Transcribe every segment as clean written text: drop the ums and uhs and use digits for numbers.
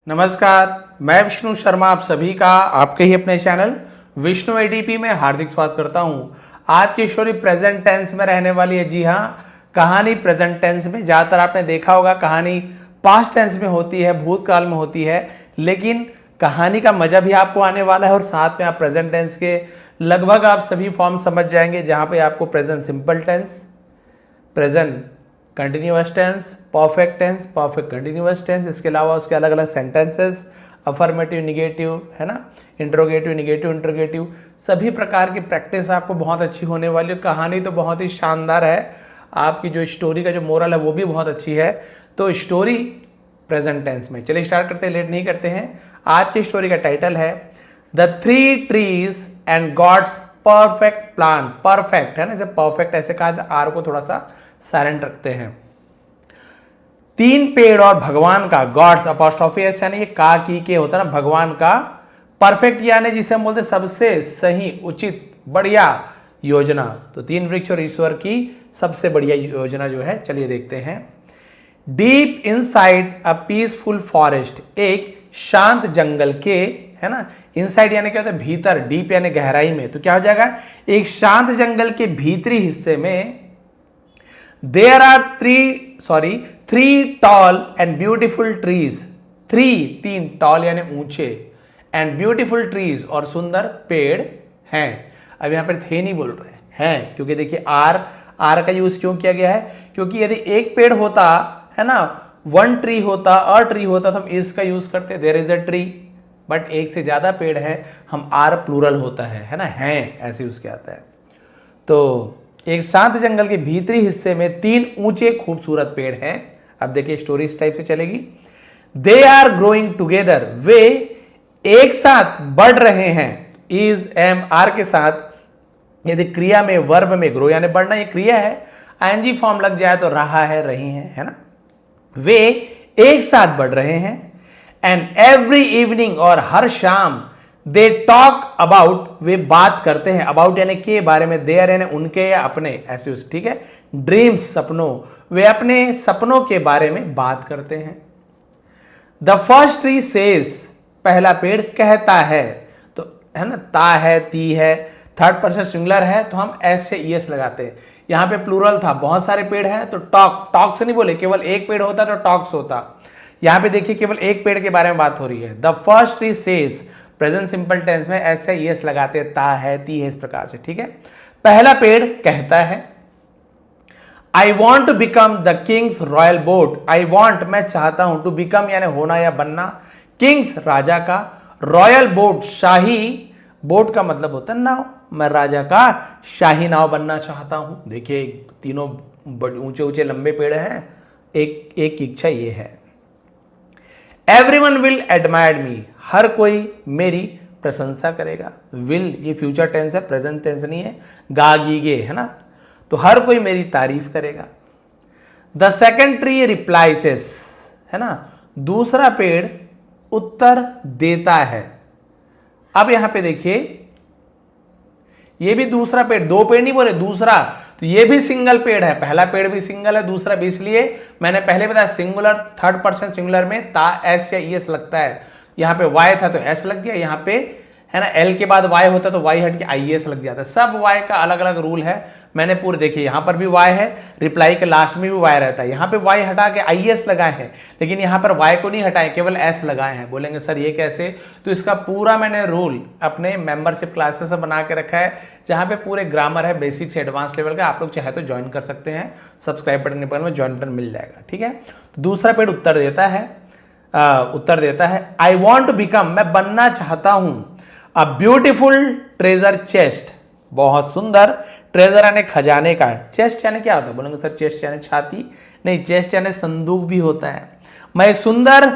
नमस्कार, मैं विष्णु शर्मा आप सभी का आपके ही अपने चैनल विष्णु एडीपी में हार्दिक स्वागत करता हूं। आज की स्टोरी प्रेजेंट टेंस में रहने वाली है। जी हाँ, कहानी प्रेजेंट टेंस में। ज्यादातर आपने देखा होगा कहानी पास्ट टेंस में होती है, भूतकाल में होती है, लेकिन कहानी का मजा भी आपको आने वाला है और साथ में आप प्रेजेंट टेंस के लगभग आप सभी फॉर्म समझ जाएंगे, जहां पे आपको present simple tense, present continuous tense, perfect tense, perfect continuous tense, इसके अलावा उसके अलग अलग सेंटेंसेस, अफर्मेटिव, निगेटिव, है ना, इंट्रोगेटिव, निगेटिव, इंट्रोगेटिव, सभी प्रकार की प्रैक्टिस आपको बहुत अच्छी होने वाली है। कहानी तो बहुत ही शानदार है, आपकी जो स्टोरी का जो मोरल है वो भी बहुत अच्छी है। तो स्टोरी प्रेजेंट टेंस में। चलिए स्टार्ट करते हैं, लेट नहीं करते हैं। आज की स्टोरी का टाइटल है the 3 trees and God's perfect plan. Perfect है ना, इसे परफेक्ट ऐसे कहा, आर को थोड़ा सा साइलेंट रखते हैं। 3 पेड़ और भगवान का, गॉड्स अपॉस्ट्रोफी एस यानी ये का की के होता है ना, भगवान का। परफेक्ट यानी जिसे हम बोलते हैं सबसे सही, उचित, बढ़िया योजना। तो 3 वृक्ष और ईश्वर की सबसे बढ़िया योजना जो है, चलिए देखते हैं। Deep inside a peaceful forest, एक शांत जंगल के, है ना, इनसाइड यानी क्या होता है, भीतर, डीप यानी गहराई में, तो क्या हो जाएगा, एक शांत जंगल के भीतरी हिस्से में there are 3 tall and beautiful trees. 3 tall यानी ऊंचे, एंड ब्यूटिफुल ट्रीज और सुंदर पेड़ हैं। अब यहां पर थे नहीं बोल रहे हैं, क्योंकि देखिए आर का यूज क्यों किया गया है, क्योंकि यदि एक पेड़ होता है ना, 1 ट्री होता, अ ट्री होता, तो हम इज का यूज करते, there is a tree. But एक से ज्यादा पेड़ है, हम आर प्लूरल होता है ना, हैं ऐसे यूज किया आता है। तो एक शांत जंगल के भीतरी हिस्से में 3 ऊंचे खूबसूरत पेड़ हैं। अब देखिए स्टोरी इस टाइप से चलेगी। दे आर ग्रोइंग टुगेदर, वे एक साथ बढ़ रहे हैं। इज, एम, आर के साथ यदि क्रिया में, वर्ब में, ग्रो यानी बढ़ना ये क्रिया है, आईएनजी फॉर्म लग जाए तो रहा है, रही है ना। वे एक साथ बढ़ रहे हैं। एंड एवरी इवनिंग, और हर शाम, दे टॉक अबाउट, वे बात करते हैं, अबाउट यानी के बारे में, देयर यानी उनके या अपने, ऐसे ठीक है, ड्रीम्स, सपनों, वे अपने सपनों के बारे में बात करते हैं। द फर्स्ट ट्री सेज, पहला पेड़ कहता है, तो है ना, ता है, ती है, थर्ड पर्सन सिंगुलर है, तो हम एस से ईएस लगाते हैं। यहां पे प्लूरल था, बहुत सारे पेड़ हैं, तो टॉक से नहीं बोले, केवल एक पेड़ होता तो टॉक्स होता। यहां पे देखिए केवल एक पेड़ के बारे में बात हो रही है। The first tree says, present simple tense में ऐसे यस लगाते हैं, ता है, ती है, इस प्रकार से, ठीक है। पहला पेड़ कहता है I want to become the king's royal boat. I want मैं चाहता हूं, टू बिकम यानी होना या बनना, किंग्स राजा का, रॉयल बोट शाही, बोट का मतलब होता है नाव, मैं राजा का शाही नाव बनना चाहता हूं। देखिए तीनों ऊंचे ऊंचे लंबे पेड़ हैं, एक की इच्छा ये है। एवरीवन विल एडमायर मी, हर कोई मेरी प्रशंसा करेगा। विल ये फ्यूचर टेंस है, प्रेजेंट टेंस नहीं है, गागीगे है ना, तो हर कोई मेरी तारीफ करेगा। द सेकेंड ट्री रिप्लाइसेस, है ना, दूसरा पेड़ उत्तर देता है। अब यहां पे देखिए ये भी दूसरा पेड़, 2 पेड़ नहीं बोले, दूसरा, तो ये भी सिंगल पेड़ है, पहला पेड़ भी सिंगल है, दूसरा भी, इसलिए मैंने पहले बताया सिंगुलर, थर्ड पर्सन सिंगुलर में ता, एस या ईएस लगता है। यहां पे वाई था तो एस लग गया, यहां पे है ना एल के बाद वाई होता तो वाई हट के आईएस लग जाता है। सब वाई का अलग अलग रूल है, मैंने पूरे देखिए, यहां पर भी वाई है, रिप्लाई के लास्ट में भी वाई रहता है। यहां पे वाई हटा के आईएस लगाए हैं, लेकिन यहां पर वाई को नहीं हटाए, केवल एस लगाए हैं। बोलेंगे सर ये कैसे, तो इसका पूरा मैंने रूल अपने मेंबरशिप क्लासेस में बना के रखा है, जहां पे पूरे ग्रामर है, बेसिक से एडवांस लेवल का। आप लोग चाहे तो ज्वाइन कर सकते हैं, सब्सक्राइब बटन के बगल में ज्वाइन बटन मिल जाएगा, ठीक है। तो दूसरा पेड़ उत्तर देता है आई वॉन्ट टू बिकम, मैं बनना चाहता हूं, अ ब्यूटिफुल ट्रेजर चेस्ट, बहुत सुंदर, ट्रेजर यानी खजाने का, चेस्ट यानी क्या होता है, बोलेंगे सर चेस्ट यानी छाती, नहीं, चेस्ट यानी संदूक भी होता है। मैं एक सुंदर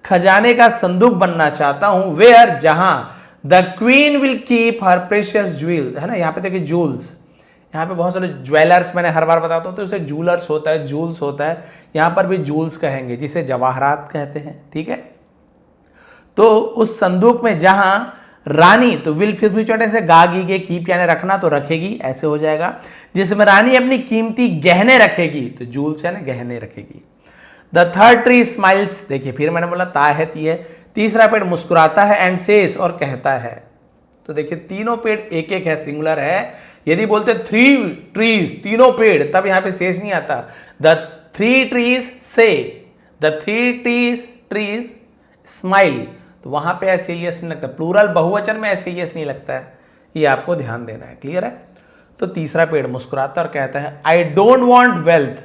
खजाने का संदूक बनना चाहता हूं, वेयर, जहां the queen will keep her precious jewel, है ना, यहां पे देखिए जूल्स, यहाँ पे बहुत सारे ज्वेलर्स, मैंने हर बार बताता हूँ, तो उसे जूलर्स होता है, जूल्स होता है, यहाँ पर भी जूल्स कहेंगे, जिसे जवाहरात कहते हैं, ठीक है। तो उस संदूक में जहां रानी, तो विल फ्यूचर से गागीगे, कीप यानी रखना, तो रखेगी, ऐसे हो जाएगा। जिसमें रानी अपनी कीमती गहने रखेगी, तो जूल्स यानी गहने रखेगी। द थर्ड ट्री स्माइल्स, देखिए फिर मैंने बोला ता है ती है, तीसरा पेड़ मुस्कुराता है एंड सेज और कहता है। तो देखिए तीनों पेड़ एक एक है, सिंगुलर है। यदि बोलते 3 ट्रीज, तीनों पेड़, तब यहां पे सेज नहीं आता। द 3 ट्रीज से, द 3 ट्रीज स्माइल, तो वहां पे ऐसे यस नहीं लगता। प्लूरल बहुवचन में ऐसे यस नहीं लगता है, ये आपको ध्यान देना है। क्लियर है? तो तीसरा पेड़ मुस्कुराता और कहता है आई डोंट वॉन्ट वेल्थ,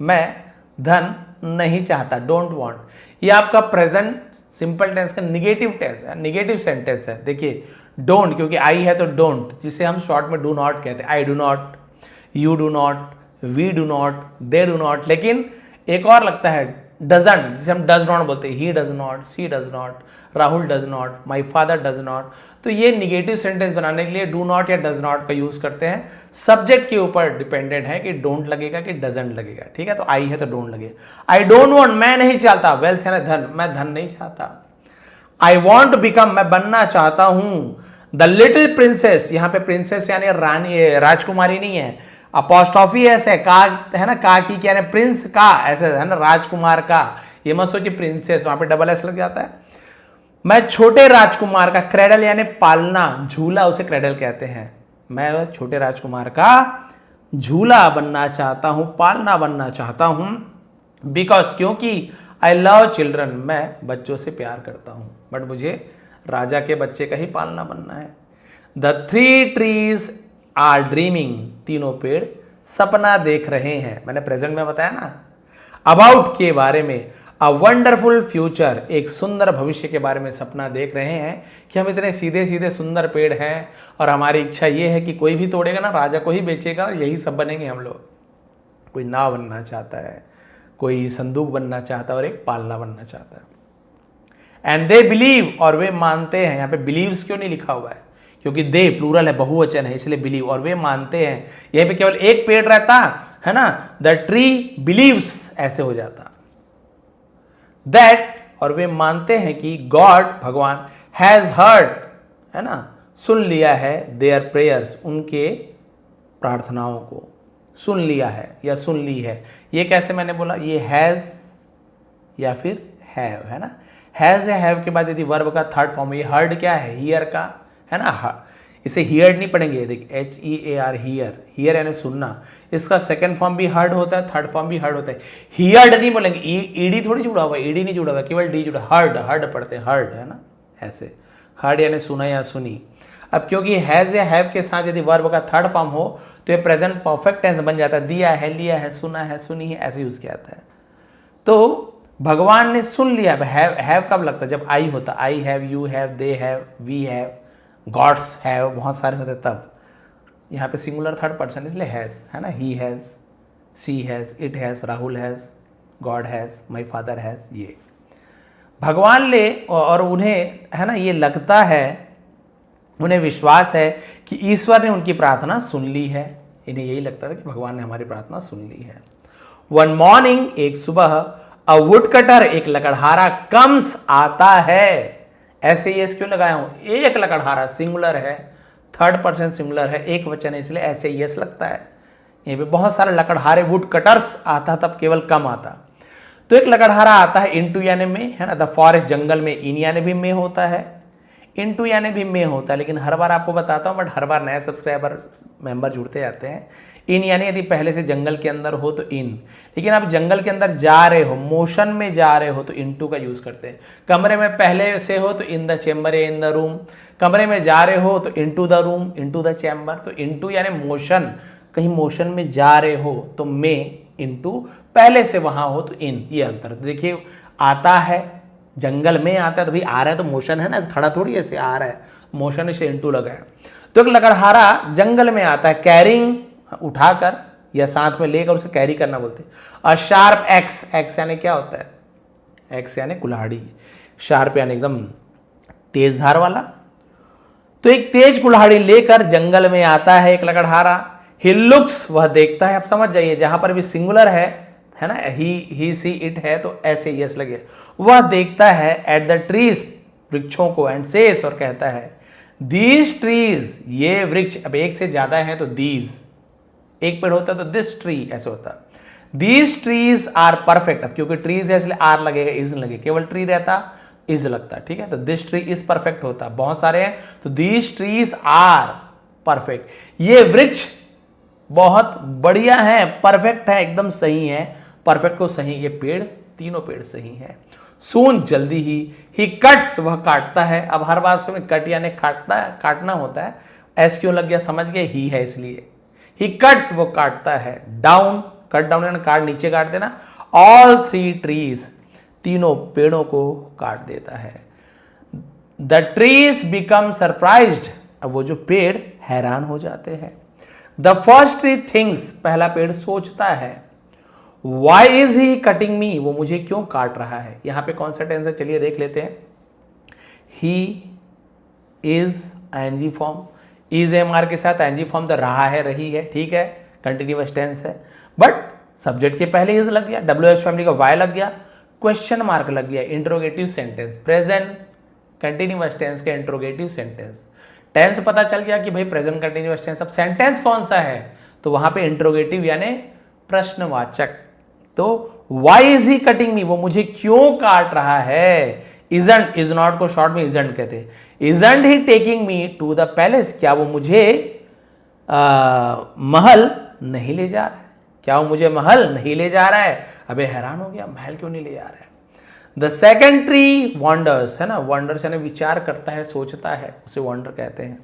मैं धन नहीं चाहता। डोंट वॉन्ट, ये आपका प्रेजेंट सिंपल टेंस का निगेटिव टेंस है, निगेटिव सेंटेंस है। देखिए डोंट, क्योंकि आई है तो डोंट, जिसे हम शॉर्ट में डू नॉट कहते हैं। I do not, you do not, we do not, they do not. लेकिन एक और लगता है डजंट, जिसे हम डज नॉट बोलते हैं। He does not, she does not, Rahul does not, my father does not. तो ये निगेटिव सेंटेंस बनाने के लिए डू नॉट या डज नॉट का यूज करते हैं। सब्जेक्ट के ऊपर डिपेंडेंट है कि डोंट लगेगा कि डजंट लगेगा। ठीक है, तो आई है तो डोंट लगेगा। आई डोंट वॉन्ट, मैं नहीं चाहता। वेल्थ है ना धन, मैं धन नहीं चाहता। आई वॉन्ट टू बिकम, मैं बनना चाहता हूं। द लिटिल प्रिंसेस, यहां पे प्रिंसेस यानी रानी, राजकुमारी नहीं है। अपोस्ट्रोफी एस है, का है ना, का की क्या है, प्रिंस का ऐसे है ना, राजकुमार का। ये मत सोचिए प्रिंसेस, वहां पे डबल एस लग जाता है। मैं छोटे राजकुमार का, क्रेडल यानी पालना, झूला उसे क्रेडल कहते हैं। मैं छोटे राजकुमार का झूला बनना चाहता हूं, पालना बनना चाहता हूं। बिकॉज, क्योंकि आई लव चिल्ड्रन, मैं बच्चों से प्यार करता हूं, बट मुझे राजा के बच्चे का ही पालना बनना है। द 3 ट्रीज आर ड्रीमिंग, तीनों पेड़ सपना देख रहे हैं। मैंने प्रेजेंट में बताया ना। अबाउट, के बारे में। अ वंडरफुल फ्यूचर, एक सुंदर भविष्य के बारे में सपना देख रहे हैं कि हम इतने सीधे सीधे सुंदर पेड़ हैं और हमारी इच्छा ये है कि कोई भी तोड़ेगा ना, राजा को ही बेचेगा और यही सब बनेंगे हम लोग। कोई नाव बनना चाहता है, कोई संदूक बनना चाहता है और एक पालना बनना चाहता है। एंड दे बिलीव, और वे मानते हैं। यहां पे बिलीव्स क्यों नहीं लिखा हुआ है? क्योंकि दे प्लूरल है, बहुवचन है, इसलिए बिलीव। और वे मानते हैं, यहीं पे केवल एक पेड़ रहता है ना, द ट्री बिलीव्स ऐसे हो जाता। दैट, और वे मानते हैं कि गॉड, भगवान, हैज हर्ड, है ना, सुन लिया है, देयर प्रेयर्स, उनके प्रार्थनाओं को सुन लिया है या सुन ली है। ये कैसे मैंने बोला? ये हैज या फिर हैव, है ना। हैज या हैव के बाद यदि वर्ब का थर्ड फॉर्म, ये हर्ड क्या है? हियर का, है ना। इसे हियर्ड नहीं पढ़ेंगे, देख HEAR, हियर, हियर यानी सुनना। इसका सेकंड फॉर्म भी हर्ड होता है, थर्ड फॉर्म भी हर्ड होता है। हियर्ड नहीं बोलेंगे, ईडी थोड़ी जुड़ा हुआ, ईडी नहीं जुड़ा हुआ, केवल डी जुड़ा। हर्ड, हर्ड पढ़ते हैं, हर्ड, है ना, ऐसे। हर्ड यानी सुना या सुनी। अब क्योंकि हैज या हैव के साथ यदि वर्ब का थर्ड फॉर्म हो तो ये प्रेजेंट परफेक्ट टेंस बन जाता है। दिया है, लिया है, सुना है, सुनी है, ऐसे यूज किया जाता है। तो भगवान ने सुन लिया। हैव कब लगता है? जब आई होता। I have, you have, they have, we have, God's have, बहुत सारे होते तब। यहाँ पे सिंगुलर थर्ड पर्सन इसलिए हैज, है ना। He has, she has, it has, Rahul has, God has, my father has. ये भगवान ले, और उन्हें, है ना, ये लगता है, उन्हें विश्वास है कि ईश्वर ने उनकी प्रार्थना सुन ली है। इन्हें यही लगता था कि भगवान ने हमारी प्रार्थना सुन ली है। वन मॉर्निंग, एक सुबह, अ वुड कटर, एक लकड़हारा, कम्स, आता है। ऐसे ये क्यों लगाया हूं? एक लकड़हारा, सिंगुलर है, थर्ड पर्सन सिंगुलर है, एक वचन है, इसलिए ऐसे यस लगता है। यहाँ पे बहुत सारे लकड़हारे, वुड कटर्स आता, तब केवल कम आता। तो एक लकड़हारा आता है इनटू यानी में, है ना। द फॉरेस्ट, जंगल में, इन यानी भी में होता है, इनटू यानी भी में होता है। लेकिन हर बार आपको बताता हूं, बट हर बार नए सब्सक्राइबर मेंबर जुड़ते जाते हैं। इन यानी यदि पहले से जंगल के अंदर हो तो इन, लेकिन आप जंगल के अंदर जा रहे हो, मोशन में जा रहे हो, तो इनटू का यूज करते हैं। कमरे में पहले से हो तो इन द चेम्बर या इन द रूम, कमरे में जा रहे हो तो into the room, into the chamber. तो इनटू यानी मोशन, कहीं मोशन में जा रहे हो तो में, इनटू पहले से वहां हो तो इन, ये अंतर। तो देखिए आता है, जंगल में आता है तो भाई आ रहा है तो मोशन है ना, खड़ा थोड़ी ऐसे आ रहा है, मोशन से इनटू लगा है। तो एक लकड़हारा जंगल में आता है, कैरिंग, उठाकर या साथ में लेकर, उसे कैरी करना बोलते हैं। और शार्प एक्स, एक्स यानी क्या होता है? एक्स यानी कुल्हाड़ी, शार्प यानी एकदम तेज धार वाला। तो एक तेज कुल्हाड़ी लेकर जंगल में आता है एक लकड़हारा। ही लुक्स, वह देखता है। अब समझ जाइए, जहां पर भी सिंगुलर है ना, ही सी इट है तो ऐसे यस लगे। वह देखता है एट द ट्रीज, वृक्षों को, एंड सेस, और कहता है दीज ट्रीज, ये वृक्ष। अब एक से ज्यादा है तो दीज, एक पेड़ होता तो दिस ट्री ऐसे होता। These trees are perfect. अब क्योंकि ट्रीज है इसलिए आर लगेगा, इज नहीं लगेगा। केवल ट्री रहता इज लगता है, ठीक है। तो दिस ट्री इज परफेक्ट होता, बहुत सारे हैं तो दिस ट्रीज आर परफेक्ट। ये वृक्ष बहुत बढ़िया है, परफेक्ट है, एकदम सही है, परफेक्ट को सही, ये पेड़, तीनों पेड़ सही है। सून जल्दी ही कट्स वह काटता है। अब हर बार उसमें कट यानी काटता है, काटना होता है, एस क्यों लग गया समझ गए, ही है इसलिए। ही कट्स वो काटता है, डाउन, कट डाउन यानी काट, नीचे काट देना, ऑल थ्री ट्रीज, तीनों पेड़ों को काट देता है। द ट्रीज बिकम सरप्राइज्ड, अब वो जो पेड़ हैरान हो जाते हैं। द फर्स्ट ट्री थिंग्स, पहला पेड़ सोचता है। Y is he cutting me, वो मुझे क्यों काट रहा है। यहां पे कौन सा टेंस है, चलिए देख लेते हैं। He is ING form, is am are के साथ आईएनजी फॉर्म, तो रहा है, रही है, ठीक है, कंटिन्यूअस टेंस है। बट सब्जेक्ट के पहले इज लग गया, डब्ल्यूएच फैमिली का वाई लग गया, क्वेश्चन मार्क लग गया, interrogative sentence, present continuous tense के इंट्रोगेटिव सेंटेंस। टेंस पता चल गया कि भाई प्रेजेंट कंटिन्यूअस टेंस, अब सेंटेंस कौन सा है, तो वहां पे इंट्रोगेटिव यानी प्रश्नवाचक। तो why is he cutting me, वो मुझे क्यों काट रहा है। इजंट, इज नॉट को शॉर्ट में इजंट कहते हैं। Isn't he taking me to the palace, क्या वो मुझे महल नहीं ले जा रहा है, क्या वो मुझे महल नहीं ले जा रहा है। अबे हैरान हो गया, महल क्यों नहीं ले जा रहा है। द सेकेंड ट्री वॉन्डर्स, है ना, वॉन्डर्स यानी विचार करता है, सोचता है, उसे वॉन्डर कहते हैं।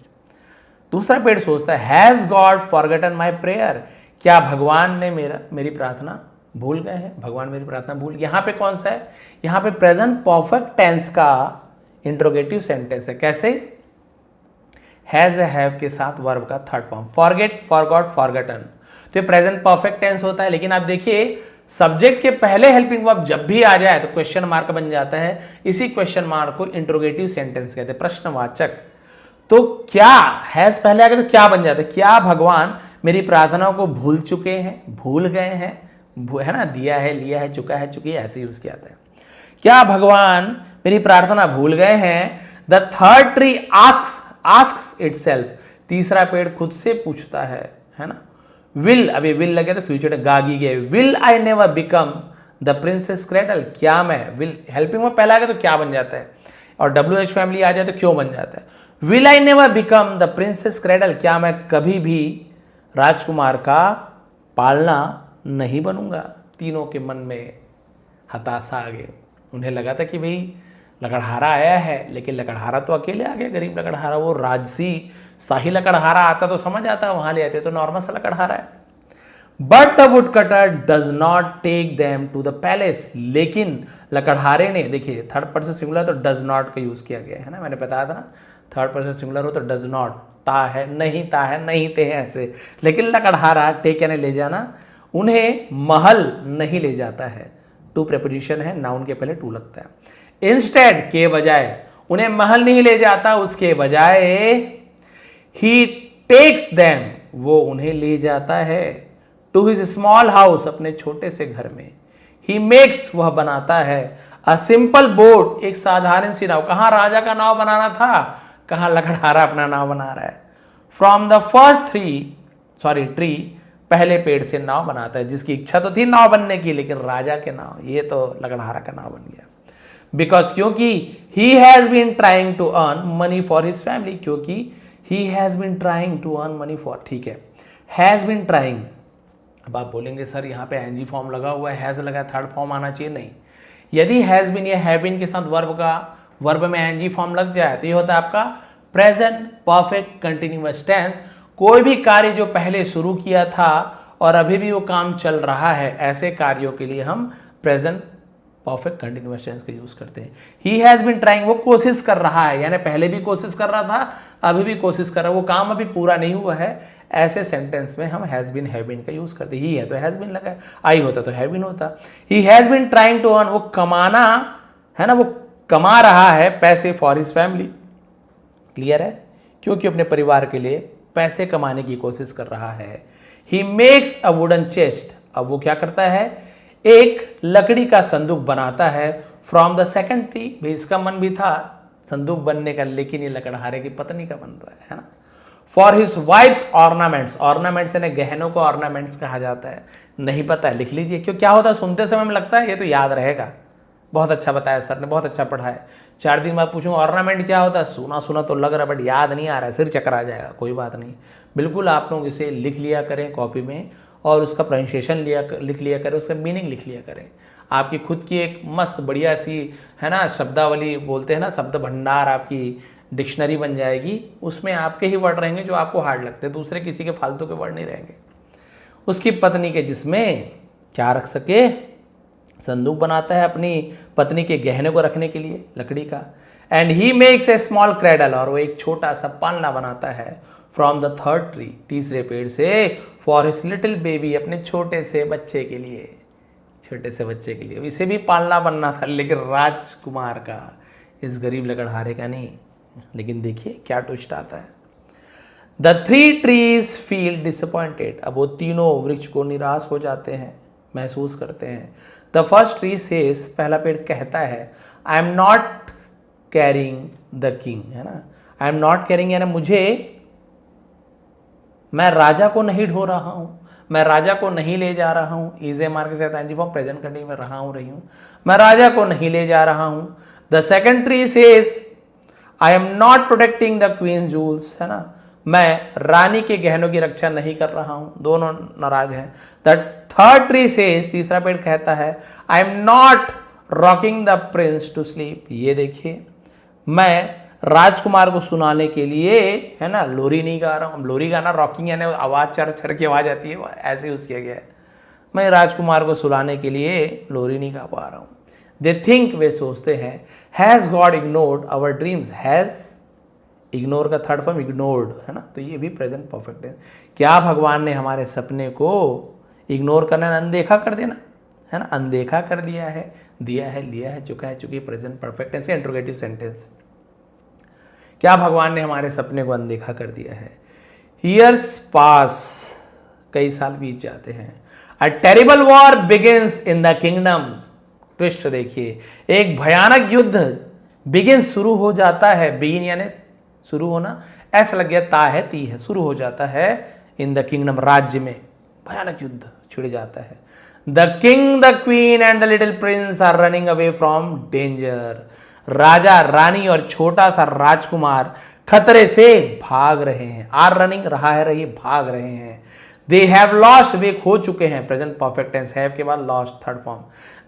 दूसरा पेड़ सोचता है, has God forgotten my prayer, क्या भगवान ने मेरी प्रार्थना भूल गए हैं, भगवान मेरी प्रार्थना भूल। यहां पे कौन सा है, यहां पे प्रेजेंट परफेक्ट टेंस का इंट्रोगेटिव सेंटेंस है। कैसे, हैज हैव के साथ वर्ब का third form, forget, forgot, forgotten, तो ये प्रेजेंट परफेक्ट टेंस होता है। लेकिन आप देखिए सब्जेक्ट के पहले हेल्पिंग वर्ब जब भी आ जाए तो क्वेश्चन मार्क बन जाता है, इसी क्वेश्चन मार्क को इंट्रोगेटिव सेंटेंस कहते हैं, प्रश्नवाचक। तो क्या हैज पहले आ गया तो क्या बन जाता है, क्या भगवान मेरी प्रार्थनाओं को भूल चुके हैं, भूल गए हैं, है ना, दिया है, लिया है, चुका है, चुकी है, ऐसे यूज किया जाता है। क्या भगवान मेरी प्रार्थना भूल गए हैं। The third tree asks itself, तीसरा पेड़ खुद से पूछता है ना। विल, अभी विल लगे तो फ्यूचर गागी गए, will I never become the princess cradle, क्या मैं, विल हेल्पिंग में पहला आ गया तो क्या बन जाता है, और डब्ल्यूएच फैमिली आ जाए तो क्यों बन जाता है। Will I never become the princess cradle, क्या मैं कभी भी राजकुमार का पालना नहीं बनूंगा। तीनों के मन में हताशा आ गए, उन्हें लगा था कि भाई लकड़हारा आया है, लेकिन लकड़हारा तो अकेले आ गया, गरीब लकड़हारा, वो राजसी शाही लकड़हारा आता तो समझ आता, वहां ले आते तो नॉर्मल सा लकड़हारा है। But the wood cutter does not take them to the palace, लेकिन लकड़हारे ने, देखिए थर्ड पर्सन सिंगुलर तो डज नॉट का यूज किया गया है ना, मैंने बताया था ना, थर्ड पर्सन सिंगुलर हो तो डज नॉट, ता है, नहीं थे ऐसे, लेकिन लकड़हारा टेक यानी ले जाना, उन्हें महल नहीं ले जाता है। टू प्रेपोजिशन है, नाउन के पहले टू लगता है। इंस्टेड, के बजाय, उन्हें महल नहीं ले जाता, उसके बजाय ही टेक्स देम, वो उन्हें ले जाता है, टू हिज स्मॉल हाउस, अपने छोटे से घर में। ही मेक्स, वह बनाता है, अ सिंपल बोट, एक साधारण सी नाव। कहां राजा का नाव बनाना था, कहां लकड़हारा अपना नाव बना रहा है। फ्रॉम द फर्स्ट ट्री, पहले पेड़ से नाव बनाता है, जिसकी इच्छा तो थी नाव बनने की, लेकिन राजा के नाव, ये तो लकड़हारा का नाव बन गया। बिकॉज, क्योंकि he has been trying to earn money for his family, क्योंकि he has been trying to earn money for, ठीक है, हैज बीन ट्राइंग। अब आप बोलेंगे सर यहाँ पे एनजी फॉर्म लगा हुआ है, हैज लगा, थर्ड फॉर्म आना चाहिए, नहीं। यदि हैज बीन या हैव बीन के साथ वर्ब में एनजी फॉर्म लग जाए तो ये होता है आपका प्रेजेंट परफेक्ट कंटिन्यूअस टेंस। कोई भी कार्य जो पहले शुरू किया था और अभी भी वो काम चल रहा है, ऐसे कार्यों के लिए हम प्रेजेंट परफेक्ट कंटिन्यूअस टेंस का यूज करते हैं। ही हैज बीन ट्राइंग, वो कोशिश कर रहा है, यानी पहले भी कोशिश कर रहा था, अभी भी कोशिश कर रहा है, वो काम अभी पूरा नहीं हुआ है, ऐसे सेंटेंस में हम हैज बीन हैव बीन का यूज करते हैं। ही है तो हैज बीन लगा, आई होता तो हैव बीन होता। He has been trying to earn, वो कमाना है ना, वो कमा रहा है पैसे फॉर हिज फैमिली, क्लियर है, क्योंकि अपने परिवार के लिए पैसे कमाने की कोशिश कर रहा है। He makes a wooden chest, अब वो क्या करता है, एक लकड़ी का संदूक बनाता है। फ्रॉम द सेकंड ट्री, भाई इसका मन भी था संदूक बनने का, लेकिन ये लकड़हारे की पत्नी का बन रहा है ना। For his wives ornaments, ornaments यानी गहनों को ऑर्नामेंट्स कहा जाता है, नहीं पता है लिख लीजिए, क्यों क्या होता है सुनते समय में लगता है ये तो याद रहेगा, बहुत अच्छा बताया सर ने, बहुत अच्छा पढ़ा है। 4 दिन बाद पूछूंगा ऑर्नामेंट क्या होता है, सुना सुना तो लग रहा है बट याद नहीं आ रहा है, सिर चक्कर आ जाएगा। कोई बात नहीं, बिल्कुल आप लोग इसे लिख लिया करें कॉपी में और उसका प्रोनाउंसिएशन लिख लिया करें, उसका मीनिंग लिख लिया करें। आपकी खुद की एक मस्त बढ़िया सी है ना शब्दावली बोलते हैं ना, शब्द भंडार, आपकी डिक्शनरी बन जाएगी। उसमें आपके ही वर्ड रहेंगे जो आपको हार्ड लगते हैं, दूसरे किसी के फालतू के वर्ड नहीं रहेंगे। उसकी पत्नी के जिसमें क्या रख सके, संदूक बनाता है अपनी पत्नी के गहने को रखने के लिए लकड़ी का। And he makes a small cradle, और वो एक छोटा सा पालना बनाता है फ्रॉम द थर्ड ट्री, तीसरे पेड़ से, फॉर हिज लिटिल बेबी, अपने छोटे से बच्चे के लिए, छोटे से बच्चे के लिए। इसे भी पालना बनना था लेकिन राजकुमार का, इस गरीब लकड़हारे का नहीं। लेकिन देखिए क्या ट्विस्ट आता है। द 3 trees फील डिसअपॉइंटेड, अब वो तीनों वृक्ष को निराश हो जाते हैं, महसूस करते हैं। द फर्स्ट ट्री सेज, पहला पेड़ कहता है, I am not carrying the king, है ना, आई एम नॉट कैरिंग यानी मैं राजा को नहीं ढो रहा हूं, मैं राजा को नहीं ले जा रहा हूं। इजे मार के साथ एनजी फॉर्म प्रेजेंट कंटिन्यू में रहा हूं, रही हूं, मैं राजा को नहीं ले जा रहा हूं। The second tree says, I am not protecting the queen jewels, है ना, मैं रानी के गहनों की रक्षा नहीं कर रहा हूं। दोनों नाराज हैं। द थर्ड ट्री सेज, तीसरा पेड़ कहता है, I am not rocking the prince to sleep, ये देखिए मैं राजकुमार को सुनाने के लिए, है ना, लोरी नहीं गा रहा हूं। लोरी गाना रॉकिंग यानी आवाज चर चर की आवाज आती है, ऐसे यूज किया गया है। मैं राजकुमार को सुलाने के लिए लोरी नहीं गा पा रहा हूं। दे थिंक, वे सोचते हैं, has God ignored our dreams, has ignore का थर्ड फॉर्म इग्नोर्ड, है ना, तो ये भी प्रेजेंट परफेक्ट है। क्या भगवान ने हमारे सपने को इग्नोर करना, अनदेखा कर देना, है ना, अनदेखा कर दिया है, दिया है, लिया है, चुका है, चूंकि present perfect tense, interrogative sentence. क्या भगवान ने हमारे सपने को अनदेखा कर दिया है। ईयर्स पास, कई साल बीत जाते हैं। A terrible war begins in the kingdom, twist देखिए, एक भयानक युद्ध बिगिन शुरू हो जाता है, बिगिन यानी शुरू होना, ऐसा लग गया, ता है ती है, शुरू हो जाता है, इन द किंगडम, राज्य में भयानक युद्ध छिड़ जाता है। The king, the queen and the little prince are running away from danger, राजा, रानी और छोटा सा राजकुमार खतरे से भाग रहे हैं। आर रनिंग, रहा है, रही, भाग रहे हैं। दे हैव लॉस्ट, वे खो चुके हैं, प्रेजेंट परफेक्ट टेंस, हैव के बाद lost third form.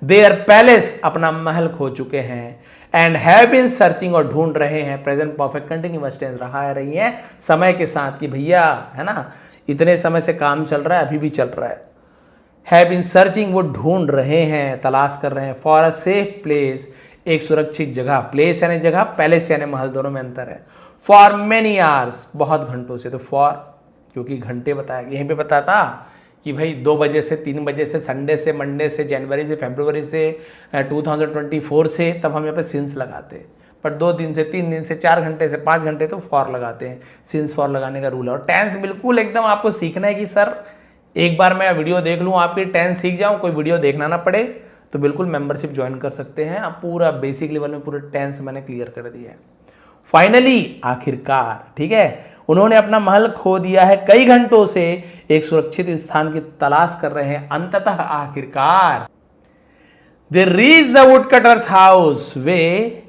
Their palace, अपना महल खो चुके हैं। एंड हैव बीन सर्चिंग, और ढूंढ रहे हैं, प्रेजेंट परफेक्ट कंटिन्यूअस टेंस, रहा है, रही है, समय के साथ कि भैया, है ना, इतने समय से काम चल रहा है, अभी भी चल रहा है। हैव बीन सर्चिंग, वो ढूंढ रहे हैं, तलाश कर रहे हैं। फॉर अ सेफ प्लेस, एक सुरक्षित जगह, प्लेस यानी जगह, पैलेस यानी महल, दोनों में अंतर है। फॉर मेनी आवर्स, बहुत घंटों से, तो फॉर क्योंकि घंटे बताया, यहीं पे बताता कि भाई 2 बजे से 3 बजे से, संडे से, मंडे से, जनवरी से, फरवरी से, 2024 से, तब हम यहाँ पे सिंस लगाते। पर 2 दिन से, 3 दिन से, 4 घंटे से, 5 घंटे तो फॉर लगाते हैं। सिंस फॉर लगाने का रूल है। और टेंस बिल्कुल एकदम आपको सीखना है कि सर एक बार मैं वीडियो देख लूँ, आपकी टेंस सीख जाऊँ, कोई वीडियो देखना ना पड़े, तो बिल्कुल मेंबरशिप ज्वाइन कर सकते हैं आप। पूरा बेसिक लेवल में पूरा टेंस मैंने क्लियर कर दिया है। फाइनली, आखिरकार, ठीक है, उन्होंने अपना महल खो दिया है, कई घंटों से एक सुरक्षित स्थान की तलाश कर रहे हैं। अंततः आखिरकार दे रीच द वुडकटर्स हाउस, वे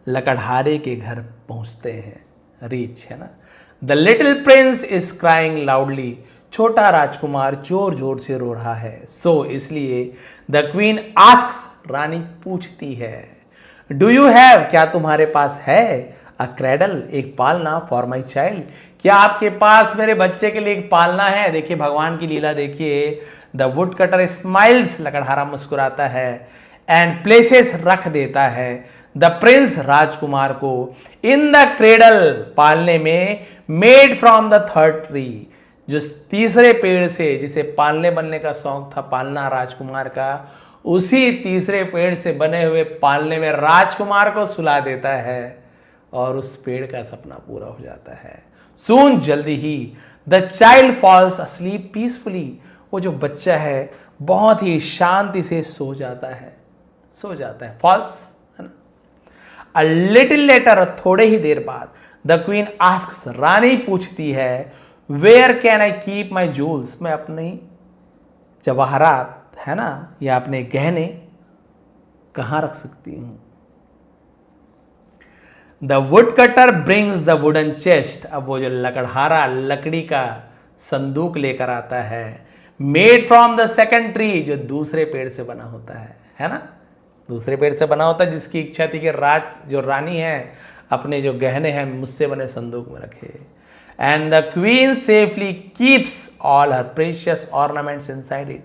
लकड़हारे के घर पहुंचते हैं। रीच, है ना। The little Prince is crying loudly, छोटा राजकुमार जोर जोर से रो रहा है। सो इसलिए द क्वीन आस्क्स, रानी पूछती है, डू यू हैव, क्या तुम्हारे पास है, अ क्रेडल, एक पालना, फॉर माई चाइल्ड, क्या आपके पास मेरे बच्चे के लिए एक पालना है। देखिए भगवान की लीला देखिए। द वुड कटर स्माइल्स, लकड़हारा मुस्कुराता है, एंड प्लेसेस, रख देता है, द प्रिंस, राजकुमार को, इन द क्रेडल, पालने में, made from the third tree, जो तीसरे पेड़ से, जिसे पालने बनने का शौक था, पालना राजकुमार का, उसी तीसरे पेड़ से बने हुए पालने में राजकुमार को सुला देता है, और उस पेड़ का सपना पूरा हो जाता है। सून, जल्दी ही, the child falls asleep peacefully, वो जो बच्चा है बहुत ही शांति से सो जाता है, सो जाता है, फॉल्स, है ना। अ लिटिल लेटर, थोड़े ही देर बाद, द क्वीन आस्क्स, रानी पूछती है, where can I keep my jewels, मैं अपनी जवाहरात, है ना, या अपने गहने कहां रख सकती हूं? The wood cutter brings the wooden chest. अब वो जो लकड़हारा लकड़ी का संदूक लेकर आता है, made from the second tree, जो दूसरे पेड़ से बना होता है ना, दूसरे पेड़ से बना होता है, जिसकी इच्छा थी कि जो रानी है अपने जो गहने हैं मुझसे बने संदूक में रखे। And the queen safely keeps all her precious ornaments inside it.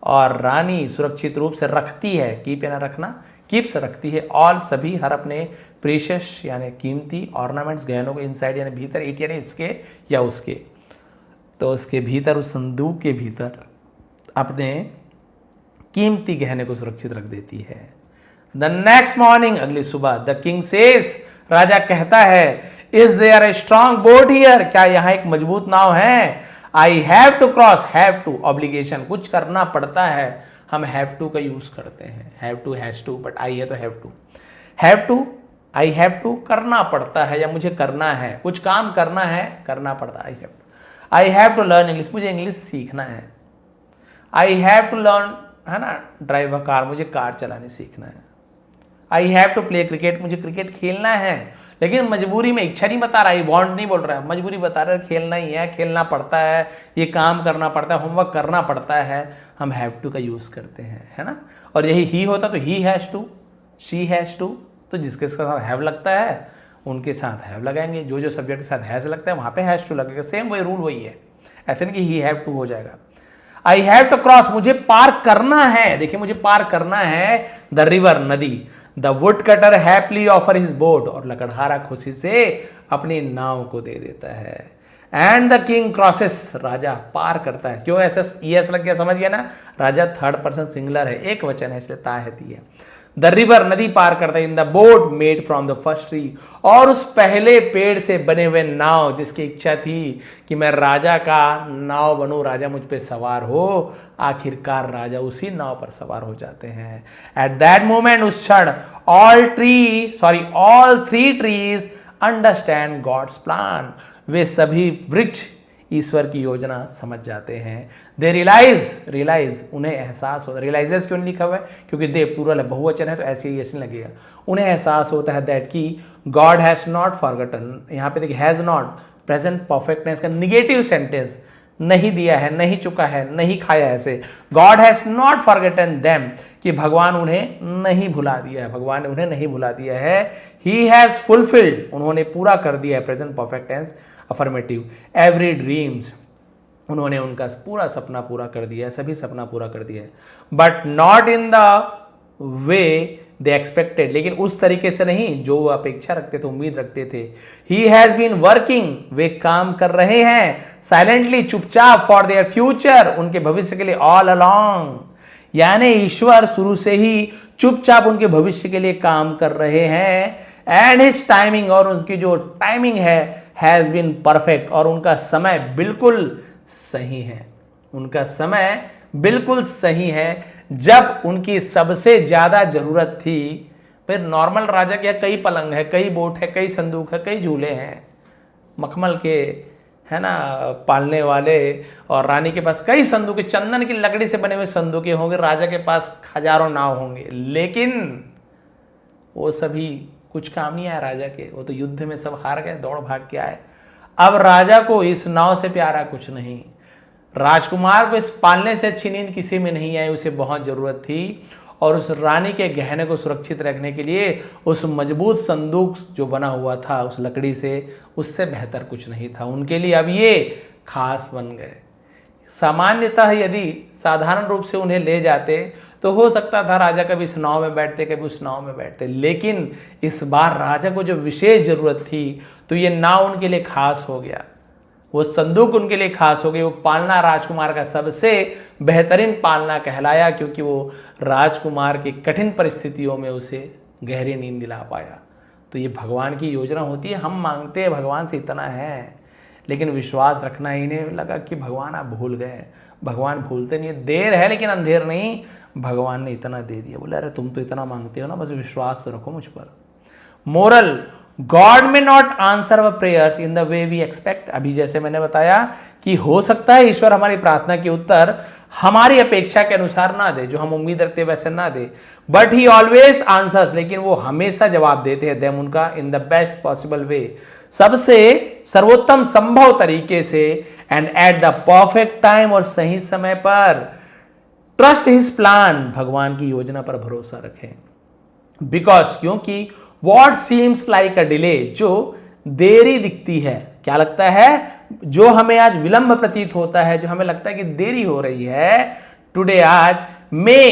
और रानी सुरक्षित रूप से रखती है, कीप यानी रखना, कीप्स रखती है, ऑल सभी, हर अपने प्रीशियस यानी कीमती, ऑर्नामेंट्स गहनों को, इनसाइड यानी भीतर, इट यानी इसके या उसके, तो उसके भीतर, उस संदूक के भीतर अपने कीमती गहने को सुरक्षित रख देती है। द नेक्स्ट मॉर्निंग, अगली सुबह, द किंग सेज, राजा कहता है, is there a strong boat here, क्या यहां एक मजबूत नाव है? I have to cross, have to obligation, कुछ करना पड़ता है, हम हैव टू का यूज करते हैं, have to, has to, but I है तो have to, have to, I have to, करना पड़ता है या मुझे करना है, कुछ काम करना है, करना पड़ता है, I have to learn English, मुझे इंग्लिश सीखना है, आई हैव टू लर्न, है ना, ड्राइव अ कार, मुझे कार चलाने सीखना है, I have to play cricket, मुझे क्रिकेट खेलना है, लेकिन मजबूरी में, इच्छा नहीं बता रहा है, वांट नहीं बोल रहा है, मजबूरी बता रहा है, खेलना ही है, खेलना पड़ता है, ये काम करना पड़ता है, होमवर्क करना पड़ता है, हम हैव टू का यूज करते हैं, है ना। और यही ही होता तो he has to, she has to, तो जिसके साथ हैव लगता है उनके साथ हैव लगाएंगे, जो सब्जेक्ट के साथ हैज लगता है वहां पे हैज टू लगेगा, सेम वही रूल वही है, ऐसे नहीं कि ही हैव टू हो जाएगा। आई हैव टू क्रॉस, मुझे पार करना है, देखिए मुझे पार करना है द रिवर, नदी। The wood cutter happily offer his boat, और लकड़हारा खुशी से अपनी नाव को दे देता है। एंड द किंग क्रॉसेस, राजा पार करता है, क्यों ऐसा ईएस लग गया, समझ गया ना, राजा थर्ड पर्सन सिंगुलर है, एक वचन है इसलिए ता है ती है। द रिवर, नदी पार करता है, in the boat made from the first tree, और उस पहले पेड़ से बने हुए नाव, जिसकी इच्छा थी कि मैं राजा का नाव बनूं, राजा मुझ पे सवार हो, आखिरकार राजा उसी नाव पर सवार हो जाते हैं। एट दैट मोमेंट, उस क्षण, all three trees understand God's plan, वे सभी वृक्ष ईश्वर की योजना समझ जाते हैं। दे रियलाइज, उन्हें एहसास होता है, रियलाइजेस क्यों लिखा हुआ है, क्योंकि दे प्लूरल है, बहुवचन है तो ऐसे ही ऐसे लगेगा, उन्हें एहसास होता है दैट की गॉड हैज नॉट फॉरगॉटन, यहां पे देखिए has not, present perfect tense का निगेटिव सेंटेंस, नहीं दिया है, नहीं चुका है, नहीं खाया है, ऐसे God has not forgotten them, कि भगवान उन्हें नहीं भुला दिया है, भगवान ने उन्हें नहीं भुला दिया है। ही हैज फुलफिल्ड, उन्होंने पूरा कर दिया है, present perfect tense affirmative, every dreams, उन्होंने उनका पूरा सपना पूरा कर दिया है, सभी सपना पूरा कर दिया है। But not in the way they expected, लेकिन उस तरीके से नहीं जो अपेक्षा रखते थे, उम्मीद रखते थे। ही हैज बीन वर्किंग, वे काम कर रहे हैं, साइलेंटली, चुपचाप, फॉर देयर फ्यूचर, उनके भविष्य के लिए, ऑल अलोंग, यानी ईश्वर शुरू से ही चुपचाप उनके भविष्य के लिए काम कर रहे हैं। एंड हिज टाइमिंग, और उनकी जो टाइमिंग है, हैज बीन परफेक्ट, और उनका समय बिल्कुल सही है, उनका समय बिल्कुल सही है, जब उनकी सबसे ज्यादा जरूरत थी। फिर नॉर्मल राजा के कई पलंग है, कई बोट है, कई संदूक है, कई झूले हैं, मखमल के, है ना, पालने वाले, और रानी के पास कई संदूक, चंदन की लकड़ी से बने हुए संदूकें होंगे, राजा के पास हजारों नाव होंगे, लेकिन वो सभी कुछ काम नहीं आया राजा के, वो तो युद्ध में सब हार गए, दौड़ भाग के आए। अब राजा को इस नाव से प्यारा कुछ नहीं, राजकुमार को इस पालने से अच्छी नींद किसी में नहीं आई, उसे बहुत जरूरत थी, और उस रानी के गहने को सुरक्षित रखने के लिए उस मजबूत संदूक जो बना हुआ था उस लकड़ी से, उससे बेहतर कुछ नहीं था उनके लिए। अब ये खास बन गए। सामान्यतः यदि साधारण रूप से उन्हें ले जाते तो हो सकता था राजा कभी इस नाव में बैठते, कभी उस नाव में बैठते, लेकिन इस बार राजा को जो विशेष जरूरत थी तो ये नाव उनके लिए खास हो गया, वो संदूक उनके लिए खास हो गई। वो पालना राजकुमार का सबसे बेहतरीन पालना कहलाया, क्योंकि वो राजकुमार की कठिन परिस्थितियों में उसे गहरी नींद दिला पाया। तो ये भगवान की योजना होती है। हम मांगते हैं भगवान से इतना है, लेकिन विश्वास रखना ही नहीं लगा कि भगवान आप भूल गए। भगवान भूलते नहीं, देर है लेकिन अंधेर नहीं, भगवान ने इतना दे दिया। बोले अरे तुम तो इतना मांगते हो ना, बस विश्वास तो रखो मुझ पर। Moral, God may not answer our prayers in the way we expect. अभी जैसे मैंने बताया कि हो सकता है ईश्वर हमारी प्रार्थना के उत्तर हमारी अपेक्षा के अनुसार ना दे, जो हम उम्मीद रखते वैसे ना दे, बट ही ऑलवेज आंसर्स, लेकिन वो हमेशा जवाब देते हैं देम उनका in the best possible way, सबसे सर्वोत्तम संभव तरीके से, and at the perfect time, और सही समय पर। ट्रस्ट हिज प्लान, भगवान की योजना पर भरोसा रखें। बिकॉज, क्योंकि what seems like a delay, जो देरी दिखती है, क्या लगता है, जो हमें आज विलंब प्रतीत होता है, जो हमें लगता है कि देरी हो रही है, टुडे आज, मे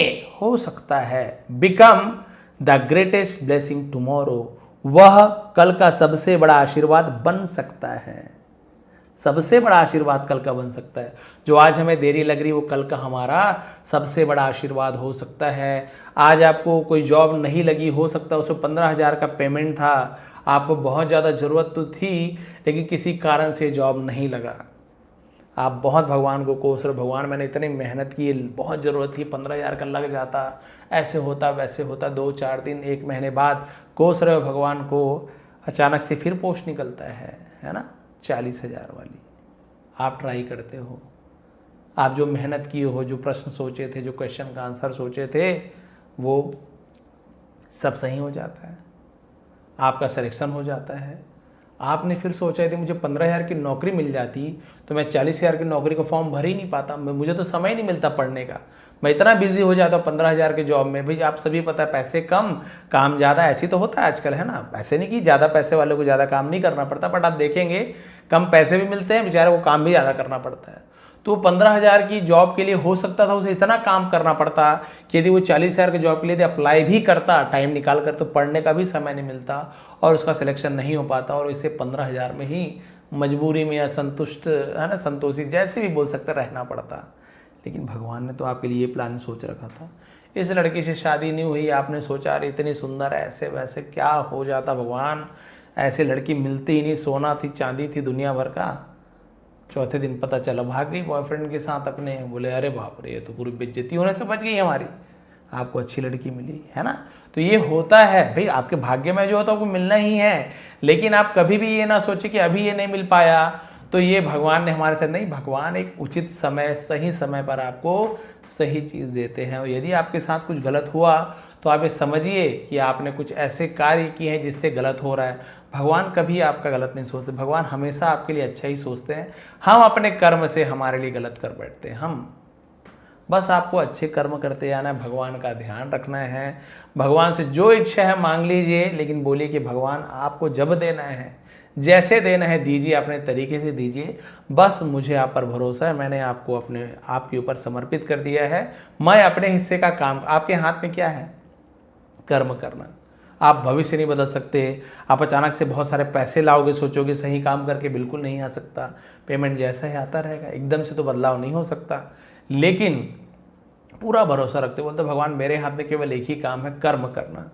हो सकता है, become the greatest blessing tomorrow, वह कल का सबसे बड़ा आशीर्वाद बन सकता है। सबसे बड़ा आशीर्वाद कल का बन सकता है। जो आज हमें देरी लग रही वो कल का हमारा सबसे बड़ा आशीर्वाद हो सकता है। आज आपको कोई जॉब नहीं लगी, हो सकता है उसमें 15,000 का पेमेंट था, आपको बहुत ज़्यादा ज़रूरत तो थी, लेकिन किसी कारण से जॉब नहीं लगा। आप बहुत भगवान को कोस रहे, भगवान मैंने इतनी मेहनत की, बहुत ज़रूरत थी, 15,000 का लग जाता, ऐसे होता वैसे होता, 2-4 दिन 1 महीने बाद कोस रहे हो भगवान को, अचानक से फिर पोस्ट निकलता है ना, 40,000 वाली। आप ट्राई करते हो, आप जो मेहनत किए हो, जो प्रश्न सोचे थे, जो क्वेश्चन का आंसर सोचे थे, वो सब सही हो जाता है, आपका सिलेक्शन हो जाता है। आपने फिर सोचा यदि मुझे 15,000 की नौकरी मिल जाती तो मैं 40,000 की नौकरी का फॉर्म भर ही नहीं पाता, मुझे तो समय नहीं मिलता पढ़ने का, मैं इतना बिजी हो जाता हूँ 15,000 के जॉब में। भाई आप सभी पता है, पैसे कम काम ज़्यादा, ऐसी तो होता है आजकल, है ना। ऐसे नहीं कि ज़्यादा पैसे वाले को ज़्यादा काम नहीं करना पड़ता, बट आप देखेंगे कम पैसे भी मिलते हैं, बेचारे को काम भी ज़्यादा करना पड़ता है। तो 15,000 की जॉब के लिए हो सकता था उसे इतना काम करना पड़ता कि यदि वो 40,000 की जॉब के लिए यदि अप्लाई भी करता टाइम निकाल कर, तो पढ़ने का भी समय नहीं मिलता और उसका सिलेक्शन नहीं हो पाता, और इसे 15,000 में ही मजबूरी में या संतुष्ट, है ना, संतोषी जैसे भी बोल सकते, रहना पड़ता। लेकिन भगवान ने तो आपके लिए ये प्लान सोच रखा था। इस लड़की से शादी नहीं हुई, आपने सोचा अरे इतनी सुंदर है, ऐसे वैसे क्या हो जाता भगवान, ऐसे लड़की मिलती ही नहीं, सोना थी चांदी थी दुनिया भर का। चौथे दिन पता चला भाग गई बॉयफ्रेंड के साथ अपने, बोले अरे बाप रे, ये तो पूरी बेइज्जती होने से बच गई हमारी, आपको अच्छी लड़की मिली, है ना। तो ये होता है भाई, आपके भाग्य में जो होता है आपको मिलना ही है, लेकिन आप कभी भी ये ना सोचे कि अभी ये नहीं मिल पाया तो ये भगवान ने हमारे साथ, नहीं, भगवान एक उचित समय, सही समय पर आपको सही चीज़ देते हैं। और यदि आपके साथ कुछ गलत हुआ तो आप ये समझिए कि आपने कुछ ऐसे कार्य किए हैं जिससे गलत हो रहा है। भगवान कभी आपका गलत नहीं सोचते, भगवान हमेशा आपके लिए अच्छा ही सोचते हैं। हम अपने कर्म से हमारे लिए गलत कर बैठते हैं, हम बस आपको अच्छे कर्म करते जाना है, भगवान का ध्यान रखना है, भगवान से जो इच्छा है मांग लीजिए, लेकिन बोलिए कि भगवान आपको जब देना है, जैसे देना है दीजिए, अपने तरीके से दीजिए, बस मुझे आप पर भरोसा है, मैंने आपको अपने आपके ऊपर समर्पित कर दिया है, मैं अपने हिस्से का काम, आपके हाथ में क्या है, कर्म करना। आप भविष्य नहीं बदल सकते, आप अचानक से बहुत सारे पैसे लाओगे, सोचोगे सही काम करके, बिल्कुल नहीं आ सकता, पेमेंट जैसा ही आता रहेगा, एकदम से तो बदलाव नहीं हो सकता। लेकिन पूरा भरोसा रखते, बोलते भगवान मेरे हाथ में केवल एक ही काम है, कर्म करना।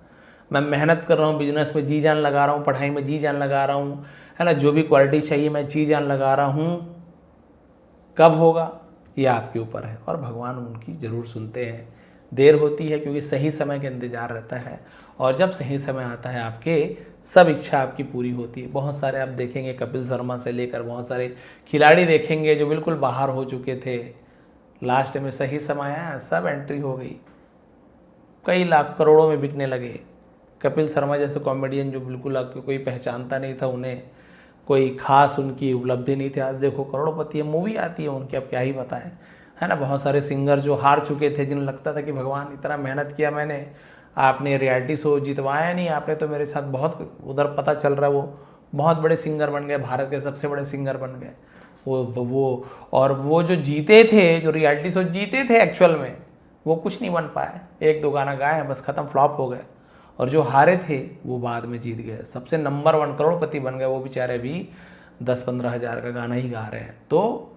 मैं मेहनत कर रहा हूँ, बिजनेस में जी जान लगा रहा हूँ, पढ़ाई में जी जान लगा रहा हूँ, है ना, जो भी क्वालिटी चाहिए मैं जी जान लगा रहा हूँ, कब होगा ये आपके ऊपर है, और भगवान उनकी जरूर सुनते हैं। देर होती है क्योंकि सही समय का इंतजार रहता है, और जब सही समय आता है आपके सब इच्छा आपकी पूरी होती है। बहुत सारे आप देखेंगे, कपिल शर्मा से लेकर बहुत सारे खिलाड़ी देखेंगे जो बिल्कुल बाहर हो चुके थे, लास्ट में सही समय आया, सब एंट्री हो गई, कई लाख करोड़ों में बिकने लगे। कपिल शर्मा जैसे कॉमेडियन जो बिल्कुल आपको कोई पहचानता नहीं था, उन्हें कोई खास उनकी उपलब्धि नहीं थी, आज देखो करोड़पति है, मूवी आती है उनकी, अब क्या ही बताएं, है ना। बहुत सारे सिंगर जो हार चुके थे, जिन्हें लगता था कि भगवान इतना मेहनत किया मैंने, आपने रियलिटी शो जितवाया नहीं, आपने तो मेरे साथ बहुत, उधर पता चल रहा है वो बहुत बड़े सिंगर बन गए, भारत के सबसे बड़े सिंगर बन गए वो और वो जो जीते थे, जो रियलिटी शो जीते थे एक्चुअल में, वो कुछ नहीं बन पाए, 1-2 गाना गाए बस खत्म, फ्लॉप हो गए। और जो हारे थे वो बाद में जीत गए, सबसे नंबर 1 करोड़पति बन गए, वो बेचारे भी 10-15 हज़ार का गाना ही गा रहे हैं। तो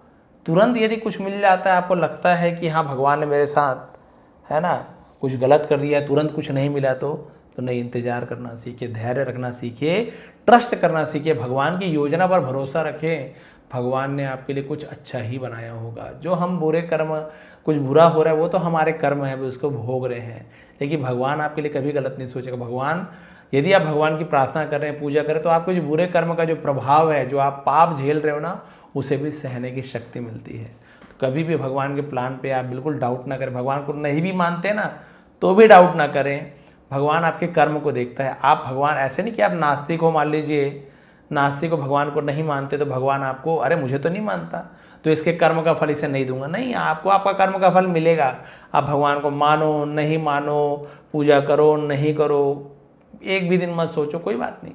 तुरंत यदि कुछ मिल जाता है, आपको लगता है कि हाँ भगवान ने मेरे साथ, है ना, कुछ गलत कर दिया, तुरंत कुछ नहीं मिला, तो नहीं, इंतजार करना सीखिए, धैर्य रखना सीखिए, ट्रस्ट करना सीखिए, भगवान की योजना पर भरोसा रखें। भगवान ने आपके लिए कुछ अच्छा ही बनाया होगा। जो हम बुरे कर्म, कुछ बुरा हो रहा है वो तो हमारे कर्म है, वो उसको भोग रहे हैं, लेकिन भगवान आपके लिए कभी गलत नहीं सोचेगा। भगवान, यदि आप भगवान की प्रार्थना कर रहे हैं, पूजा करें, तो आपको जो बुरे कर्म का जो प्रभाव है, जो आप पाप झेल रहे हो ना, उसे भी सहने की शक्ति मिलती है। कभी भी भगवान के प्लान पे आप बिल्कुल डाउट ना करें। भगवान को नहीं भी मानते ना तो भी डाउट ना करें, भगवान आपके कर्म को देखता है। आप भगवान ऐसे नहीं कि आप नास्तिक हो, मान लीजिए नास्तिक को भगवान को नहीं मानते तो भगवान आपको, अरे मुझे तो नहीं मानता तो इसके कर्म का फल इसे नहीं दूंगा। नहीं, आपको आपका कर्म का फल मिलेगा। आप भगवान को मानो नहीं मानो, पूजा करो नहीं करो, एक भी दिन मत सोचो, कोई बात नहीं।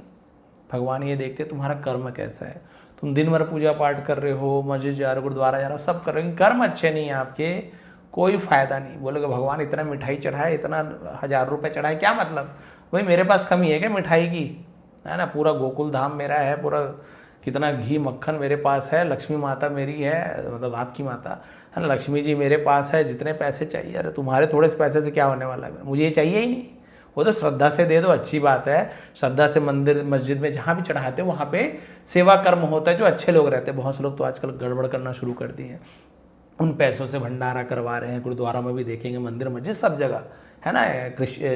भगवान ये देखते तुम्हारा कर्म कैसा है। तुम दिन भर पूजा पाठ कर रहे हो, मस्जिद जा रहे हो, गुरुद्वारा जा रहे हो, सब कर रहे हो, कर्म अच्छे नहीं है आपके, कोई फायदा नहीं। बोलोगे भगवान इतना मिठाई चढ़ाए, इतना 1000 रुपये चढ़ाए, क्या मतलब? भाई मेरे पास कमी है क्या मिठाई की? है ना, पूरा गोकुल धाम मेरा है, पूरा कितना घी मक्खन मेरे पास है, लक्ष्मी माता मेरी है, मतलब आपकी माता है ना, लक्ष्मी जी मेरे पास है, जितने पैसे चाहिए। अरे तुम्हारे थोड़े से पैसे से क्या होने वाला है, मुझे ये चाहिए ही नहीं। वो तो श्रद्धा से दे दो, अच्छी बात है। श्रद्धा से मंदिर मस्जिद में जहाँ भी चढ़ाते हो वहाँ पे सेवा कर्म होता है, जो अच्छे लोग रहते हैं। बहुत से लोग तो आजकल गड़बड़ करना शुरू कर दिए हैं, उन पैसों से भंडारा करवा रहे हैं। गुरुद्वारा में भी देखेंगे, मंदिर मस्जिद सब जगह है ना,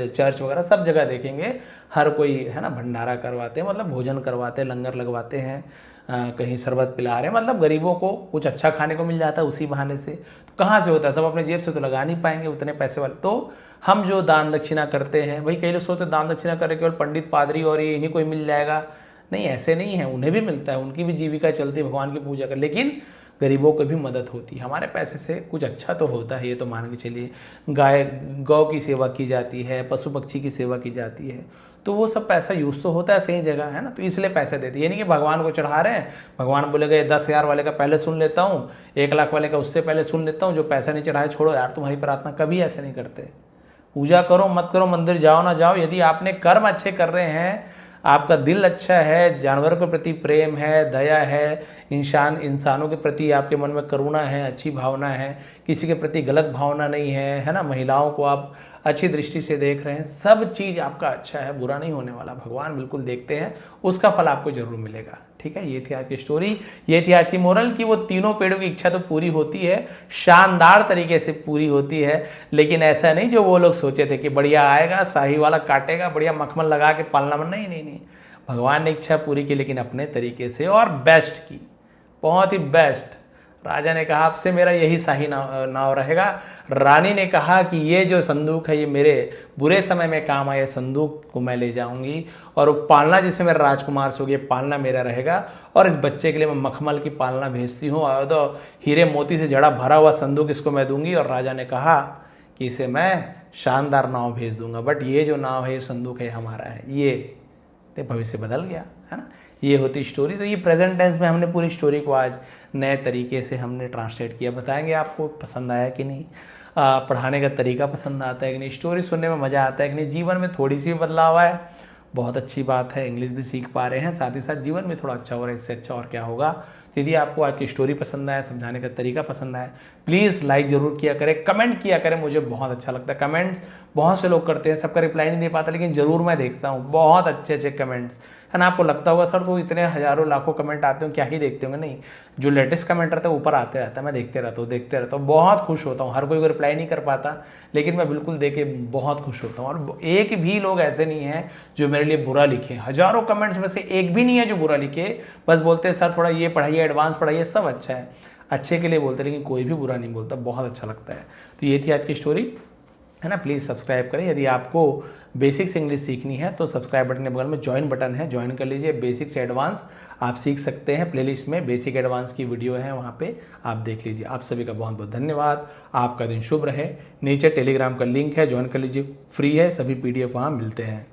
चर्च वगैरह सब जगह देखेंगे, हर कोई है ना भंडारा करवाते हैं, मतलब भोजन करवाते हैं, लंगर लगवाते हैं, कहीं शरबत पिला रहे हैं, मतलब गरीबों को कुछ अच्छा खाने को मिल जाता है उसी बहाने से। तो कहाँ से होता है? सब अपने जेब से तो लगा नहीं पाएंगे उतने पैसे वाले। तो हम जो दान दक्षिणा करते हैं, भाई कई लोग सोचते दान दक्षिणा करे केवल पंडित पादरी और ये इन्हीं को ही मिल जाएगा। नहीं, ऐसे नहीं है, उन्हें भी मिलता है, उनकी भी जीविका चलती है भगवान की पूजा कर, लेकिन गरीबों को भी मदद होती है। हमारे पैसे से कुछ अच्छा तो होता है, ये तो मान के चलिए। गौ की सेवा की जाती है, पशु पक्षी की सेवा की जाती है, तो वो सब पैसा यूज़ तो होता है सही जगह, है ना। तो इसलिए पैसे देते हैं, ये नहीं कि भगवान को चढ़ा रहे हैं, भगवान बोलेगा 10,000 वाले का पहले सुन लेता हूँ, 1 लाख वाले का उससे पहले सुन लेता हूँ, जो पैसा नहीं चढ़ाए छोड़ो यार तुम्हारी प्रार्थना। कभी ऐसे नहीं करते। पूजा करो मत करो, मंदिर जाओ ना जाओ, यदि आपने कर्म अच्छे कर रहे हैं, आपका दिल अच्छा है, जानवरों के प्रति प्रेम है, दया है, इंसानों के प्रति आपके मन में करुणा है, अच्छी भावना है, किसी के प्रति गलत भावना नहीं है ना, महिलाओं को आप अच्छी दृष्टि से देख रहे हैं, सब चीज़ आपका अच्छा है, बुरा नहीं होने वाला। भगवान बिल्कुल देखते हैं, उसका फल आपको जरूर मिलेगा। ठीक है, ये थी आज की स्टोरी, ये थी आज की मोरल कि वो तीनों पेड़ों की इच्छा तो पूरी होती है, शानदार तरीके से पूरी होती है, लेकिन ऐसा नहीं जो वो लोग सोचे थे कि बढ़िया आएगा, शाही वाला काटेगा, बढ़िया मखमल लगा के पालना में। नहीं नहीं नहीं, भगवान ने इच्छा पूरी की, लेकिन अपने तरीके से और बेस्ट की, बहुत ही बेस्ट। राजा ने कहा आपसे मेरा यही शाही नाव रहेगा। रानी ने कहा कि ये जो संदूक है ये मेरे बुरे समय में काम आए, संदूक को मैं ले जाऊंगी, और पालना जिसमें मेरा राजकुमार सो गया, पालना मेरा रहेगा, और इस बच्चे के लिए मैं मखमल की पालना भेजती हूँ, और तो हीरे मोती से जड़ा भरा हुआ संदूक इसको मैं दूंगी। और राजा ने कहा कि इसे मैं शानदार नाव भेज दूंगा, बट ये जो नाव है, ये संदूक है, हमारा है। ये तो भविष्य बदल गया, है ना। ये होती स्टोरी। तो ये प्रेजेंट टेंस में हमने पूरी स्टोरी को आज नए तरीके से हमने ट्रांसलेट किया। बताएंगे आपको पसंद आया कि नहीं, पढ़ाने का तरीका पसंद आता है कि नहीं, स्टोरी सुनने में मज़ा आता है कि नहीं, जीवन में थोड़ी सी बदलाव आया, बहुत अच्छी बात है। इंग्लिश भी सीख पा रहे हैं, साथ ही साथ जीवन में थोड़ा अच्छा हो रहा है, इससे अच्छा और क्या होगा। यदि आपको आज की स्टोरी पसंद आया, समझाने का तरीका पसंद आया, प्लीज़ लाइक ज़रूर किया करें, कमेंट किया करें, मुझे बहुत अच्छा लगता है। कमेंट्स बहुत से लोग करते हैं, सबका रिप्लाई नहीं दे पाता, लेकिन ज़रूर मैं देखता हूँ, बहुत अच्छे अच्छे कमेंट्स, है ना। आपको लगता होगा सर तो इतने हज़ारों लाखों कमेंट आते हो, क्या ही देखते होंगे। नहीं, जो लेटेस्ट कमेंट रहता है ऊपर आते रहता है, मैं देखते रहता हूँ, बहुत खुश होता हूँ। हर कोई को रिप्लाई नहीं कर पाता, लेकिन मैं बिल्कुल देख के बहुत खुश होता हूँ। और एक भी लोग ऐसे नहीं है जो मेरे लिए बुरा लिखे, हज़ारों कमेंट्स में से एक भी नहीं है जो बुरा लिखे, बस बोलते हैं सर थोड़ा ये पढ़ाइए, एडवांस पढ़ाइए, सब अच्छा है, अच्छे के लिए बोलते हैं, लेकिन कोई भी बुरा नहीं बोलता, बहुत अच्छा लगता है। तो ये थी आज की स्टोरी, है ना। प्लीज़ सब्सक्राइब करें। यदि आपको बेसिक्स इंग्लिश सीखनी है तो सब्सक्राइब बटन के बगल में ज्वाइन बटन है, ज्वाइन कर लीजिए। बेसिक से एडवांस आप सीख सकते हैं, प्लेलिस्ट में बेसिक एडवांस की वीडियो है, वहाँ पे आप देख लीजिए। आप सभी का बहुत बहुत धन्यवाद, आपका दिन शुभ रहे। नीचे टेलीग्राम का लिंक है, ज्वाइन कर लीजिए, फ्री है, सभी PDF वहाँ मिलते हैं।